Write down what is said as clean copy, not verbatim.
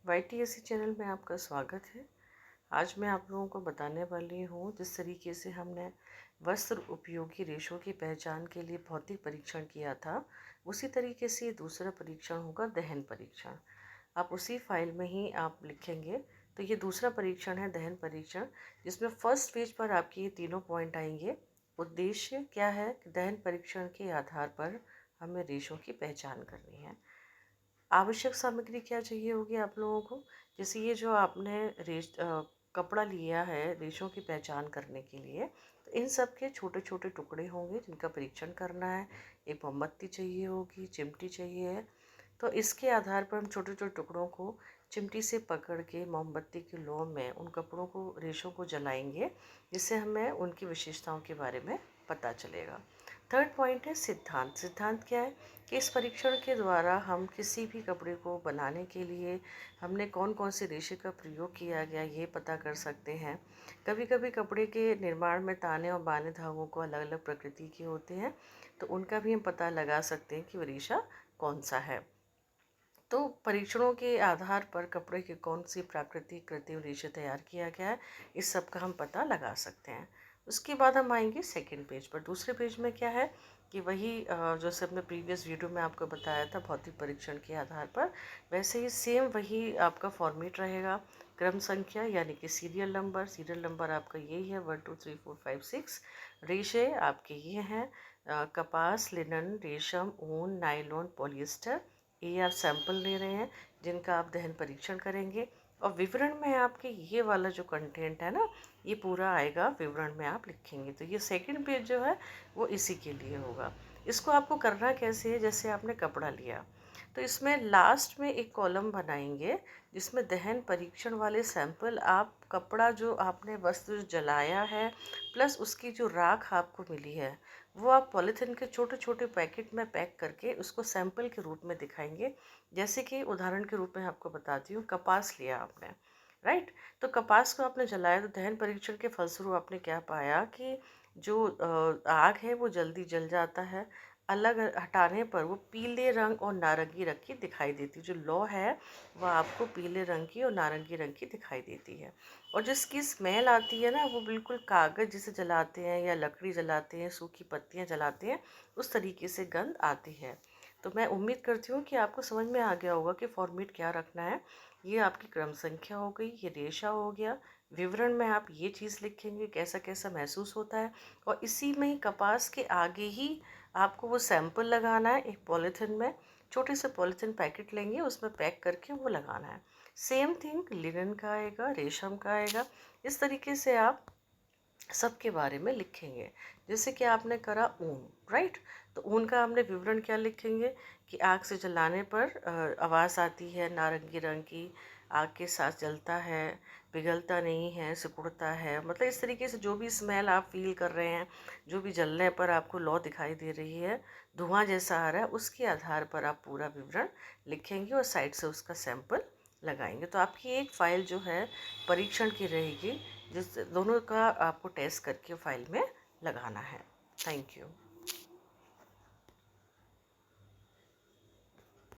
YTSC channel में आपका स्वागत है। आज मैं आप लोगों को बताने वाली हूँ जिस तरीके से हमने वस्त्र उपयोगी रेशों की पहचान के लिए भौतिक परीक्षण किया था, उसी तरीके से दूसरा परीक्षण होगा दहन परीक्षण। आप उसी फाइल में ही आप लिखेंगे। तो ये दूसरा परीक्षण है दहन परीक्षण, जिसमें फर्स्ट पेज पर आपके ये तीनों पॉइंट आएंगे। उद्देश्य क्या है कि दहन परीक्षण के आधार पर हमें रेशों की पहचान करनी है। आवश्यक सामग्री क्या चाहिए होगी आप लोगों को, जैसे ये जो आपने कपड़ा लिया है रेशों की पहचान करने के लिए, तो इन सब के छोटे छोटे टुकड़े होंगे जिनका परीक्षण करना है। एक मोमबत्ती चाहिए होगी, चिमटी चाहिए है। तो इसके आधार पर हम छोटे छोटे टुकड़ों को चिमटी से पकड़ के मोमबत्ती की लौ में उन कपड़ों को रेशों को जलाएंगे, जिससे हमें उनकी विशेषताओं के बारे में पता चलेगा। थर्ड पॉइंट है सिद्धांत। सिद्धांत क्या है कि इस परीक्षण के द्वारा हम किसी भी कपड़े को बनाने के लिए हमने कौन कौन से रेशे का प्रयोग किया गया ये पता कर सकते हैं। कभी कभी कपड़े के निर्माण में ताने और बाने धागों को अलग अलग प्रकृति के होते हैं, तो उनका भी हम पता लगा सकते हैं कि वो रेशा कौन सा है। तो परीक्षणों के आधार पर कपड़े के कौन सी प्राकृतिक कृत्रिम रेशे तैयार किया गया है, इस सब का हम पता लगा सकते हैं। उसके बाद हम आएंगे सेकंड पेज पर। दूसरे पेज में क्या है कि वही जो सब मैं प्रीवियस वीडियो में आपको बताया था भौतिक परीक्षण के आधार पर, वैसे ही सेम वही आपका फॉर्मेट रहेगा। क्रम संख्या यानी कि सीरियल नंबर आपका यही है 1 2 3 4 5 6। रेशे आपके ये हैं कपास, लिनन, रेशम, ऊन, नायलॉन, पॉलिएस्टर। ये आप सैंपल ले रहे हैं जिनका आप दहन परीक्षण करेंगे। और विवरण में आपके ये वाला जो कंटेंट है ना, ये पूरा आएगा, विवरण में आप लिखेंगे। तो ये सेकंड पेज जो है वो इसी के लिए होगा। इसको आपको करना कैसे है, जैसे आपने कपड़ा लिया तो इसमें लास्ट में एक कॉलम बनाएंगे जिसमें दहन परीक्षण वाले सैंपल, आप कपड़ा जो आपने वस्त्र जलाया है प्लस उसकी जो राख आपको मिली है, वो आप पॉलीथीन के छोटे छोटे पैकेट में पैक करके उसको सैंपल के रूप में दिखाएंगे। जैसे कि उदाहरण के रूप में आपको बताती हूँ, कपास लिया आपने, राइट। तो कपास को आपने जलाया तो दहन परीक्षण के फलस्वरूप आपने क्या पाया कि जो आग है वो जल्दी जल जाता है। अलग हटाने पर वो पीले रंग और नारंगी रंग की दिखाई देती है। जो लौ है वह आपको पीले रंग की और नारंगी रंग की दिखाई देती है। और जिसकी स्मेल आती है ना, वो बिल्कुल कागज़ जिसे जलाते हैं या लकड़ी जलाते हैं, सूखी पत्तियां जलाते हैं, उस तरीके से गंध आती है। तो मैं उम्मीद करती हूँ कि आपको समझ में आ गया होगा कि फॉर्मेट क्या रखना है। ये आपकी क्रम संख्या हो गई, ये रेशा हो गया। विवरण में आप ये चीज़ लिखेंगे कैसा कैसा महसूस होता है। और इसी में ही कपास के आगे ही आपको वो सैंपल लगाना है एक पॉलीथिन में। छोटे से पॉलीथिन पैकेट लेंगे, उसमें पैक करके वो लगाना है। सेम थिंग लिनन का आएगा, रेशम का आएगा। इस तरीके से आप सबके बारे में लिखेंगे। जैसे कि आपने करा ऊन, राइट। तो ऊन का हमने विवरण क्या लिखेंगे कि आग से जलाने पर आवाज़ आती है नारंगी रंग की, आग के साथ जलता है, पिघलता नहीं है, सिकुड़ता है। मतलब इस तरीके से जो भी स्मेल आप फील कर रहे हैं, जो भी जलने पर आपको लौ दिखाई दे रही है, धुआं जैसा आ रहा है, उसके आधार पर आप पूरा विवरण लिखेंगे और साइड से उसका सैंपल लगाएंगे। तो आपकी एक फाइल जो है परीक्षण की रहेगी, जिस दोनों का आपको टेस्ट करके फाइल में लगाना है। Thank you.